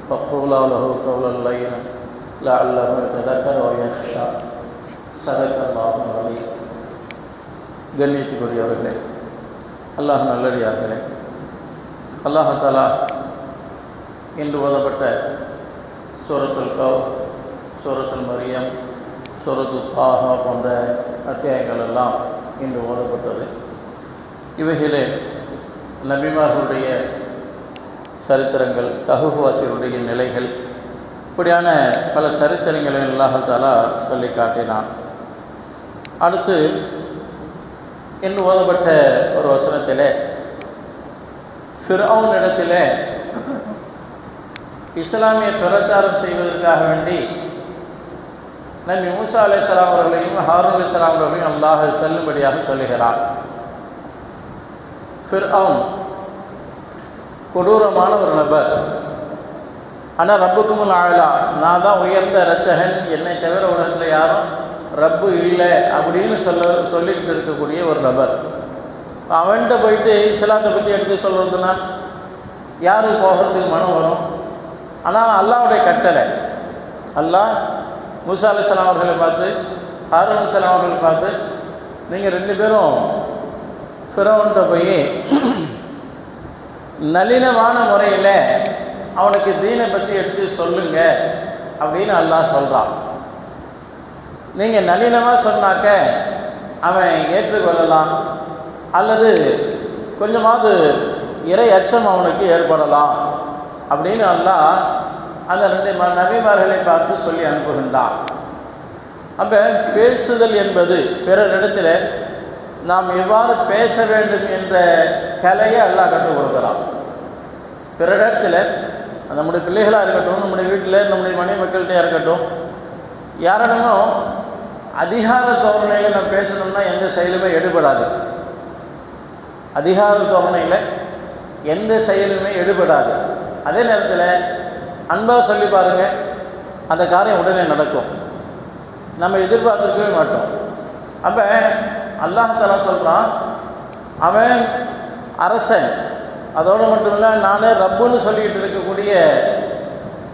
فقولا له قولا لينا لعله يتذكر ويخشى. صدق الله العظيم. கண்ணியத்துக்குரியவர்களே, அல்லாஹ் நல்லடியார்களே, அல்லாஹ் தஆலா இன்று ஓதப்பட்ட சூரத்துல் கஹ்ஃப், சூரத்துல் மரியம், சூரத்துல் தாஹா போன்ற அத்தியாயங்கள் எல்லாம் இன்று ஓதப்பட்டது. இவைகளே நபிமார்களுடைய சரித்திரங்கள், கஹ்ஃப் வாசிகளுடைய நிலைகள், இப்படியான பல சரித்திரங்களை அல்லாஹ் தஆலா சொல்லி காட்டினான். அடுத்து இன்று ஓதப்பட்ட ஒரு வசனத்திலே ஃபிர்அவுன் இடத்திலே இஸ்லாமிய பிரச்சாரம் செய்வதற்காக வேண்டி நபி மூசா அலைஹிஸ்ஸலாம் அவர்களையும் ஹாரூன் அலைஹிஸ்ஸலாம் அவர்களையும் அல்லாஹ் செல்லும்படியாக சொல்லுகிறான். ஃபிர்அவுன் கொடூரமான ஒரு நபர். ஆனால் ரப்புக்குமுல் ஆலா, நான் தான் உயர்ந்த இரட்சகன், என்னை தவிர உலகத்தில் யாரும் ரப்பு இல்லை அப்படின்னு சொல்லிக்கிட்டு இருக்கக்கூடிய ஒரு நபர். அவன்கிட்ட போயிட்டு இஸ்லாத்தை பற்றி எடுத்து சொல்கிறதுனா யாருக்கு போகிறதுக்கு மனம் வரும்? ஆனால் அல்லாஹ்வுடைய கட்டளை. அல்லாஹ் மூசா அலைஹிஸ்ஸலாம் அவர்களை பார்த்து, ஹாரூன் அலைஹிஸ்ஸலாம் அவர்களை பார்த்து, நீங்கள் 2 பேரும் ஃபிரௌன்கிட்ட போய் நளினமான முறையில் அவனுக்கு தீனை பற்றி எடுத்து சொல்லுங்க அப்படின்னு அல்லாஹ் சொல்கிறான். நீங்கள் நளினமாக சொன்னாக்க அவன் ஏற்றுக்கொள்ளலாம், அல்லது கொஞ்சமாவது இறை அச்சம் அவனுக்கு ஏற்படலாம் அப்படின்னு அல்லாஹ் அந்த 2 நபிமார்களை பார்த்து சொல்லி அனுப்புகின்றான். அப்போ பேசுதல் என்பது பிறரிடத்தில் நாம் எவ்வாறு பேச வேண்டும் என்ற கலையை அல்லாஹ் கற்றுக் கொடுக்குறான். பிறரிடத்தில் நம்முடைய பிள்ளைகளாக இருக்கட்டும், நம்முடைய வீட்டில் நம்முடைய மனைவி மக்கள்கிட்டே இருக்கட்டும், யாரிடமும் அதிகார தோரணையில் நம்ம பேசணும்னா எந்த செயலுமே எடுபடாது. அதிகார தோரணையில் எந்த செயலுமே எடுபடாது. அதே நேரத்தில் அன்பாக சொல்லி பாருங்கள், அந்த காரியம் உடனே நடக்கும். நம்ம எதிர்பார்த்துருக்கவே மாட்டோம். அப்போ அல்லாஹ் தஆலா சொல்கிறான், அவன் அரசன், அதோடு மட்டும் இல்லை நானே ரப்புன்னு சொல்லிக்கிட்டு இருக்கக்கூடிய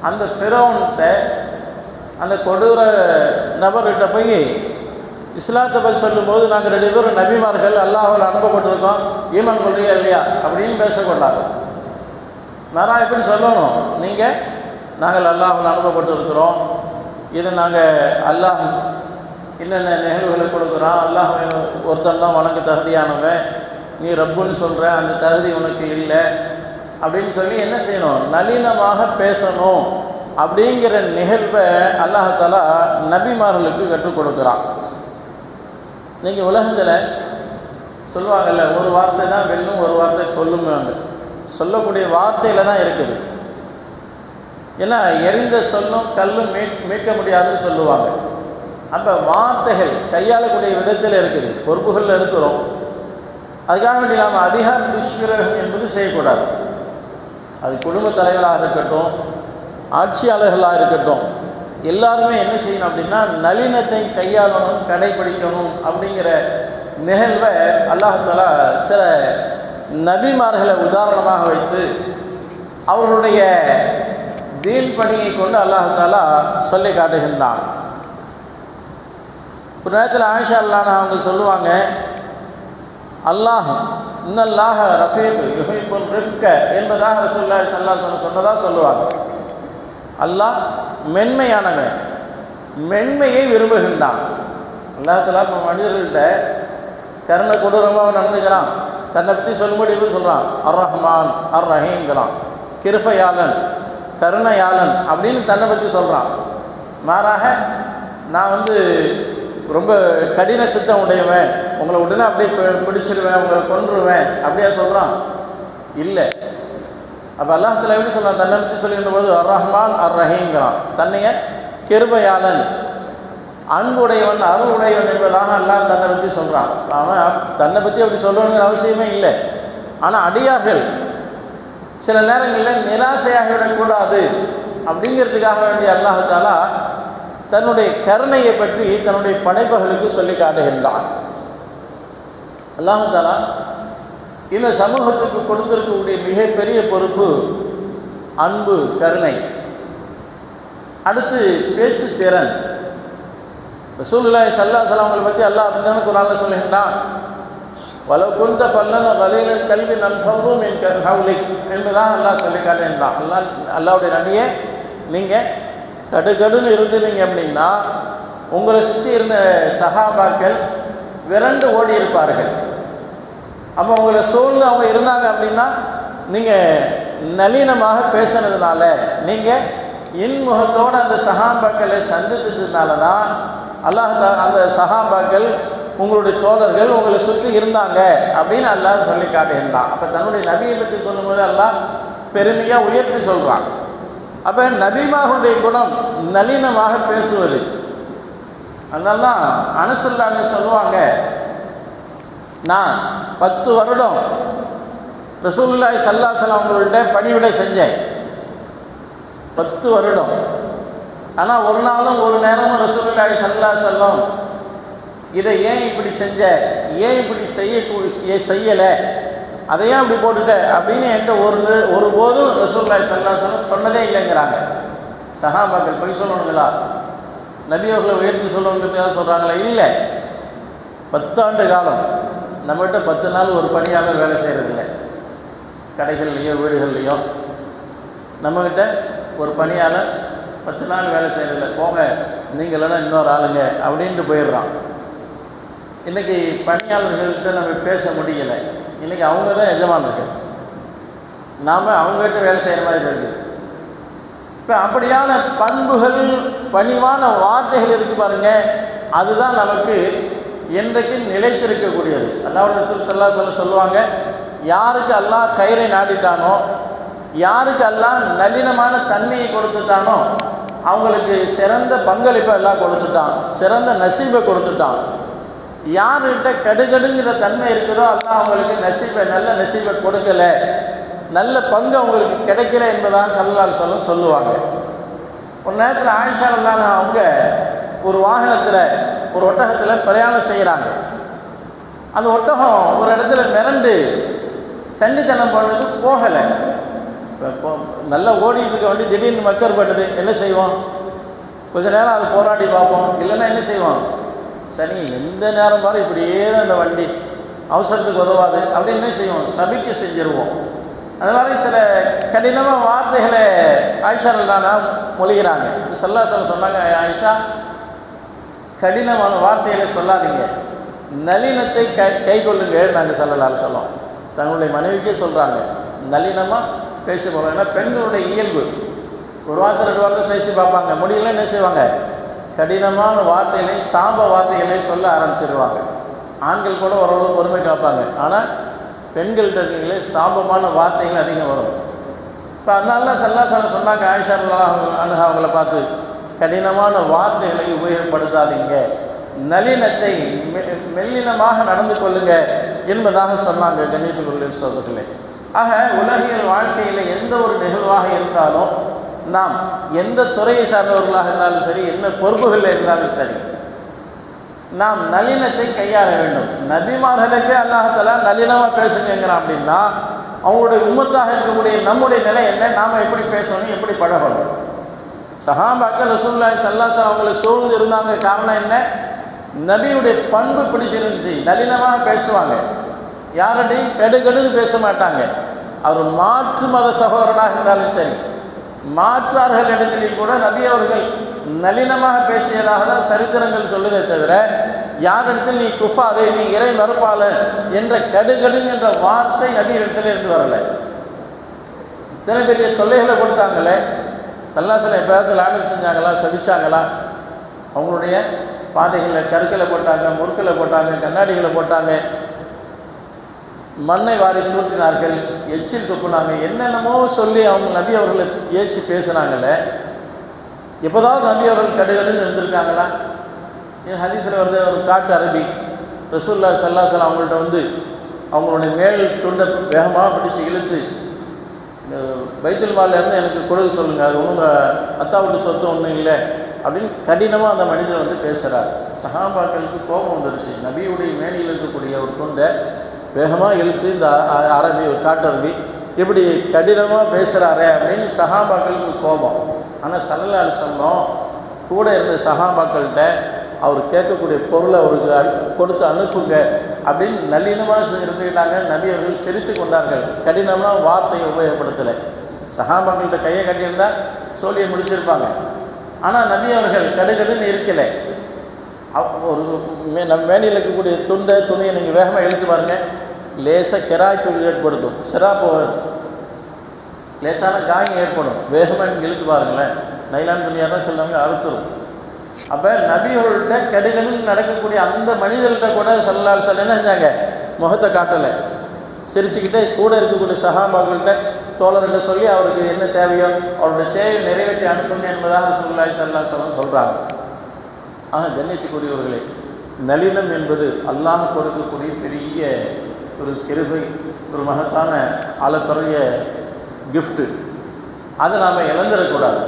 அந்த ஃபிரௌன்கிட்ட, அந்த கொடூர நபர்கிட்ட போய் இஸ்லாத்தை பற்றி சொல்லும்போது நாங்கள் 2 பேரும் நபிமார்கள், அல்லாஹ்வால் அனுப்பப்பட்டிருக்கோம், ஈமான் கொள்றியா இல்லையா அப்படின்னு பேசக்கூடாது. நான் எப்படி சொல்லணும்? நாங்கள் அல்லாஹ்வால் அனுப்பப்பட்டு இருக்கிறோம், இது நாங்கள் அல்லாஹ் என்னென்ன நிகழ்வுகளை கொடுக்குறான், அல்லாஹ் ஒருத்தன் தான் வணங்க தகுதியானவன், நீ ரப்புன்னு சொல்கிற, அந்த தகுதி உனக்கு இல்லை அப்படின்னு சொல்லி என்ன செய்யணும்? நளினமாக பேசணும் அப்படிங்கிற நிகழ்வை அல்லாஹ் தஆலா நபிமார்களுக்கு கற்றுக் கொடுக்குறான். நீங்கள் உலகத்தில் சொல்லுவாங்கள்ல, ஒரு வார்த்தை தான் வெல்லும், ஒரு வார்த்தை கொல்லும்வாங்க. சொல்லக்கூடிய வார்த்தையில் தான் இருக்குது. ஏன்னா எரிந்த சொல்லும் கல்லும் மீட்க முடியாதுன்னு சொல்லுவாங்க. அப்போ வார்த்தைகள் கையாளக்கூடிய விதத்தில் இருக்குது. பொறுப்புகளில் இருக்கிறோம், அதுக்காக வேண்டி நாம் அதிகார துஷ்பிரயோகம் என்பது செய்யக்கூடாது. அது குடும்ப தலைவர்களாக இருக்கட்டும், ஆட்சியாளர்களாக இருக்கட்டும், எல்லாருமே என்ன செய்யணும் அப்படின்னா நளினத்தை கையாளணும், கடைபிடிக்கணும் அப்படிங்கிற நிகழ்வை அல்லாஹ் தஆலா சில நபிமார்களை உதாரணமாக வைத்து அவர்களுடைய தீன் பணியை கொண்டு அல்லாஹ் தஆலா சொல்லி காட்டுகின்றான். ஒரு நேரத்தில் ஆயிஷா அல்லாஹ் அவங்க சொல்லுவாங்க, அல்லாஹ் இன்னல்லாஹ ரஃபீக் யுஹிப்புல் ரிஃப்க என்பதாக ரசூலுல்லாஹி ஸல்லல்லாஹு அலைஹி வஸல்லம் சொன்னதாக சொல்லுவாங்க. அல்லாஹ் மென்மையானவன், மென்மையை விரும்புகின்றான். அல்லாஹ் தஆலா இப்போ மனிதர்கள்ட்ட கருணை கொடூரமாக நடந்துக்கிறான். தன்னை பற்றி சொல்லும்படி எப்படி சொல்கிறான்? அர் ரஹ்மான் அர் ரஹீம்ங்கிறான். கிருபையாளன், கருணையாளன் அப்படின்னு தன்னை பற்றி சொல்கிறான். மாறாக நான் ரொம்ப கடின சித்தம் உடையவன், உங்களை உடனே அப்படியே பிடிச்சிடுவேன், உங்களை கொன்றுவேன் அப்படியா சொல்கிறான்? இல்லை. அப்போ அல்லாஹ் தஆலா எப்படி சொல்கிறான்? தன்னை பற்றி சொல்லுகின்ற போது அர் ரஹ்மான் அர் ரஹீம்ங்கிறான். தன்னைய கிருபையாளன், அன்புடையவன், அருளுடையவன் என்பதாக அல்லாஹ் தன்னை பற்றி சொல்கிறான். அவன் தன்னை பற்றி அப்படி சொல்லணுங்கிற அவசியமே இல்லை. ஆனால் அடியார்கள் சில நேரங்களில் நிராசையாகிவிடக்கூடாது அப்படிங்கிறதுக்காக வேண்டிய அல்லாஹ் தஆலா தன்னுடைய கருணையை பற்றி தன்னுடைய படைப்புகளுக்கு சொல்லி காட்டுகின்றான். அல்லாஹ் தஆலா இந்த சமூகத்துக்கு கொடுத்திருக்கக்கூடிய மிகப்பெரிய பொறுப்பு அன்பு, கருணை. அடுத்து பேச்சு திறன். ரசூலுல்லாஹி ஸல்லல்லாஹு அலைஹி வஸல்லம் அவங்களை பற்றி அல்லாஹ் அப்படிதானே குர்ஆன்ல சொல்லுகின்றான், வலவ் குன்த ஃபல்லன் கலீலல் கல்பி லன்ஃபது மின் ஹவ்லிக் என்பதாக அல்லாஹ் சொல்லி காட்டுகின்றான். அல்லாஹ்வுடைய நபியே, நீங்கள் கடுகடுன்னு இருந்தீங்க அப்படின்னா உங்களை சுற்றி இருந்த சஹாபாக்கள் விரண்டு ஓடி இருப்பார்கள். அப்போ உங்களை சூழ்ந்து அவங்க இருந்தாங்க அப்படின்னா நீங்கள் நளினமாக பேசுனதுனால, நீங்கள் இன்முகத்தோடு அந்த சஹாபாக்களை சந்தித்ததுனால தான் அந்த சஹாபாக்கள் உங்களுடைய தோழர்கள் உங்களை சுற்றி இருந்தாங்க அப்படின்னு அல்லாஹ் சொல்லி காட்டுகின்றான். அப்போ தன்னுடைய நபியை பற்றி சொல்லும்போது அல்லாஹ் பெருமையாக உயர்த்தி சொல்கிறான். அப்போ நபிமார்களுடைய குணம் நளினமாக பேசுவது. அதனால தான் அனசுல்லான்னு சொல்லுவாங்க, நான் 10 வருடம் ரசூலுல்லாஹி ஸல்லல்லாஹு அலைஹி வஸல்லம் அவங்கள்ட்ட பணிவிடை செஞ்சேன். 10 வருடம். ஆனால் ஒரு நாளும் ஒரு நேரமும் ரசூலுல்லாஹி ஸல்லல்லாஹு அலைஹி வஸல்லம் இதை ஏன் இப்படி செஞ்ச, ஏன் இப்படி செய்யலை, அதையும் அப்படி போட்டுட்ட அப்படின்னு என்கிட்ட ஒருபோதும் ரசூலுல்லாஹி ஸல்லல்லாஹு அலைஹி வஸல்லம் சொன்னதே இல்லைங்கிறாங்க. சஹாபாக்கள் போய் சொல்லணுங்களா, நபி அவர்களை உயர்த்தி சொல்லணுங்கிறதுக்காக சொல்கிறாங்களா? இல்லை. 10 ஆண்டு காலம் நம்மகிட்ட 10 நாள் ஒரு பணியாளர் வேலை செய்கிறதில்லை. கடைகள்லையோ வீடுகள்லையோ நம்மக்கிட்ட ஒரு பணியாளர் 10 நாள் வேலை செய்கிறதில்லை. போங்க நீங்கள் இல்லைன்னா இன்னொரு ஆளுங்க அப்படின்ட்டு போயிடுறான். இன்றைக்கி பணியாளர்கள்கிட்ட நம்ம பேச முடியலை. இன்றைக்கி அவங்க தான் எஜமானர்கள், நாம் அவங்ககிட்ட வேலை செய்கிற மாதிரி இருக்குது. இப்போ அப்படியான பண்புகள், பணிவான வார்த்தைகள் இருக்குது பாருங்கள், அதுதான் நமக்கு என்றைக்கு நிலைத்திருக்கக்கூடியது. அல்லாஹ் ரசூல் ஸல்லல்லாஹு அலைஹி வஸல்லம் சொல்லுவாங்க, யாருக்கு அல்லாஹ் கைரை நாடிட்டானோ, யாருக்கு அல்லாஹ் நளினமான தன்மையை கொடுத்துட்டானோ அவங்களுக்கு சிறந்த பங்களிப்பை எல்லாம் கொடுத்துட்டான், சிறந்த நசீபை கொடுத்துட்டான். யார்கிட்ட கடுகடுங்கிற தன்மை இருக்குதோ அல்லாஹ் அவங்களுக்கு நல்ல நசீபை கொடுக்கலை, நல்ல பங்கு அவங்களுக்கு கிடைக்கல என்பதாக ஸல்லல்லாஹு அலைஹி வஸல்லம் சொல்லுவாங்க. ஒரு நேரத்தில் ஆயிஷா ரலியல்லாஹு அவங்க ஒரு வாகனத்தில், ஒரு ஒட்டகத்தில் பிரயாணம் செய்கிறாங்க. அந்த ஒட்டகம் ஒரு இடத்துல மிரண்டு சண்டித்தனம் பண்ணது போகலை. இப்போ நல்லா ஓடிட்டு இருக்க வண்டி திடீர்னு மக்கர் பண்ணுது, என்ன செய்வோம்? கொஞ்ச நேரம் அது போராடி பார்ப்போம். இல்லைன்னா என்ன செய்வோம்? சரி, எந்த நேரம் பாரு இப்படியே அந்த வண்டி அவசரத்துக்கு உதவாது அப்படின்னு என்ன செய்வோம்? சபிக்க செஞ்சிருவோம். அது மாதிரி சில கடினமான வார்த்தைகளை ஆயிஷா ரலியல்லாஹு மொழிகிறாங்க. ஸல்லல்லாஹு அலைஹி வஸல்லம் சொன்னாங்க, ஆயிஷா, கடினமான வார்த்தைகளை சொல்லாதீங்க, நளினத்தை கை கொள்ளுங்க. நாங்கள் ஸல்லல்லாஹு அலைஹி வஸல்லம் தங்களுடைய மனைவிக்கே சொல்கிறாங்க, நளினமாக பேசி போவாங்க. ஏன்னா பெண்களுடைய இயல்பு, ஒரு வார்த்தை 2 வார்த்தை பேசி பார்ப்பாங்க, முடியல என்ன செய்வாங்க? கடினமான வார்த்தைகளை, சாப வார்த்தைகளை சொல்ல ஆரம்பிச்சிடுவாங்க. ஆண்கள் கூட ஓரளவு பொறுமை காப்பாங்க, ஆனால் பெண்கள்கிட்ட இருக்கீங்களே சாபமான வார்த்தைகள் அதிகம் வரும். இப்போ அதனால ஸல்லல்லாஹு அலைஹி வஸல்லம் சொன்னாங்க ஆயிஷா ரலியல்லாஹு அன்ஹா அவங்கள பார்த்து, கடினமான வார்த்தைகளை உபயோகப்படுத்தாதீங்க, நளினத்தை மெல்லினமாக நடந்து கொள்ளுங்க என்பதாக சொன்னாங்க. கண்ணியத்துக்குரிய சகோதரர்களே, ஆக உலகியல் வாழ்க்கையில் எந்த ஒரு நிகழ்வாக இருந்தாலும், நாம் எந்த துறையை சார்ந்தவர்களாக இருந்தாலும் சரி, என்ன பொறுப்புகளில் இருந்தாலும் சரி, நாம் நளினத்தை கையாள வேண்டும். நபிமார்களுக்கே அல்லாஹ் தஆலா நளினமாக பேசுங்கிறான் அப்படின்னா, அவங்களுடைய உம்மத்தாக இருக்கக்கூடிய நம்முடைய நிலை என்ன, நாம் எப்படி பேசணும், எப்படி பழகணும்? சஹாபாக்கள் ரசூலுல்லாஹி ஸல்லல்லாஹு அலைஹி வஸல்லம் அவங்களை சூழ்ந்து இருந்தாங்க. காரணம் என்ன? நபியுடைய பண்பு பிடிச்சிருந்துச்சு, நளினமாக பேசுவாங்க, யார்கிட்டையும் கெடுகடுன்னு பேச மாட்டாங்க. அவர் மாற்று மத சகோதரனாக இருந்தாலும் சரி, மாற்றார்கள் இடத்திலேயும் கூட நபி அவர்கள் நளினமாக பேசியதாக தான் சரித்திரங்கள் சொல்லுதே தவிர, யாரிடத்தில் நீ குஃபாரு, நீ இறை மறுப்பாளன் என்ற கடுகடுங்க என்ற வார்த்தை நபி இடத்துல இருந்து வரலை. இத்தனை பெரிய தொல்லைகளை கொடுத்தாங்களே, ஸல்லல்லாஹு அலைஹி வஸல்லம் எப்பயாச்சும் லானத் செஞ்சாங்களா, சபிச்சாங்களா? அவங்களுடைய பாதைகளில் கற்களை போட்டாங்க, முற்களை போட்டாங்க, கண்ணாடிகளை போட்டாங்க, மண்ணை வாரி தூற்றினார்கள், எச்சில் துப்புனாங்க, என்னென்னமோ சொல்லி அவங்க நபி அவர்களை ஏசி பேசுனாங்கல்ல. எப்போதாவது நபி அவர்கள் கடுகடுன்னு இருந்திருக்காங்களா? என் ஹதீஸில் வந்து ஒரு காட்டு அரபி ரசூலுல்லாஹி ஸல்லல்லாஹு அலைஹி வஸல்லம் அவங்கள்ட்ட வந்து அவங்களுடைய மேல் துண்டை வேகமாக பிடிச்சி இழுத்து, பைத்துல் மால்லேருந்து எனக்கு கொடுக்க சொல்லுங்கள், அது ஒன்றும் அத்தாவுட்டு சொத்து ஒன்றும் இல்லை அப்படின்னு கடினமாக அந்த மனிதர் வந்து பேசுகிறார். சஹாபாக்களுக்கு கோபம் வந்துருச்சு. நபியுடைய மேனியில் இருக்கக்கூடிய ஒரு துண்டை வேகமாக இழுத்து இந்த அரபி, ஒரு காட்டு அரபி இப்படி கடினமாக பேசுகிறாரே அப்படின்னு சஹாபாக்களுக்கு கோபம். ஆனால் ஸல்லல்லாஹு அலைஹி வஸல்லம் கூட இருந்த சஹாபாக்கள்கிட்ட அவர் கேட்கக்கூடிய பொருளை அவருக்கு கொடுத்து அனுப்புங்க அப்படின்னு நல்லினமாக இருந்துக்கிட்டாங்க. நபி அவர்கள் சிரித்து கொண்டார்கள். கடினமாக வார்த்தையை உபயோகப்படுத்தலை. சஹாபாக்கள்கிட்ட கையை கட்டியிருந்தால் சோழியை முடிச்சிருப்பாங்க. ஆனால் நபி அவர்கள் கடுகடுன்னு இருக்கலை. ஒரு நம்ம மேனியில் இருக்கக்கூடிய துணியை நீங்கள் வேகமாக இழுத்து பாருங்கள், லேசாக கிராய்ப்பு ஏற்படுத்தும், சிராப்பு லேசான காயம் ஏற்படும். வேகமாக நீங்கள் இழுத்து பாருங்களேன், நைலான் துணியாக தான் சொல்லுவாங்க, அறுத்துரும். அப்போ நபியோர்கள்ட்ட கடுகடுன்னு நடக்கக்கூடிய அந்த மனிதர்கிட்ட கூட ஸல்லல்லாஹு அலைஹி வஸல்லம் என்ன செஞ்சாங்க, முகத்தை காட்டலை. சிரிச்சுக்கிட்டே கூட இருக்கக்கூடிய சஹாபாக்கள்கிட்ட தோழர்கிட்ட சொல்லி அவருக்கு என்ன தேவையோ அவருடைய தேவையை நிறைவேற்றி அனுப்புங்க என்பதாக ஸல்லல்லாஹு அலைஹி வஸல்லம் சொல்கிறாங்க. ஆக கண்ணியத்துக்குரியவர்களே, நளினம் என்பது அல்லாஹ் கொடுக்கக்கூடிய பெரிய ஒரு கிருபை, ஒரு மகத்தான அளப்பரிய கிஃப்ட்டு. அதை நாம் இழந்துடக்கூடாது.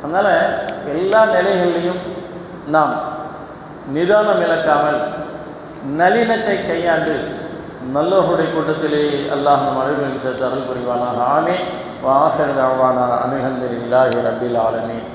அதனால் எல்லா நிலைகளிலையும் நாம் நிதானம் இழக்காமல் நளினத்தை கையாண்டு நல்லவர்களுடைய கூட்டத்திலே அல்லாஹ் நம் அனைவரையும் சேர்த்து அருள் புரிவானாக. ஆமீன். வ ஆகிரு தஅவானா அனில் ஹம்துலில்லாஹி ரப்பில் ஆலமீன்.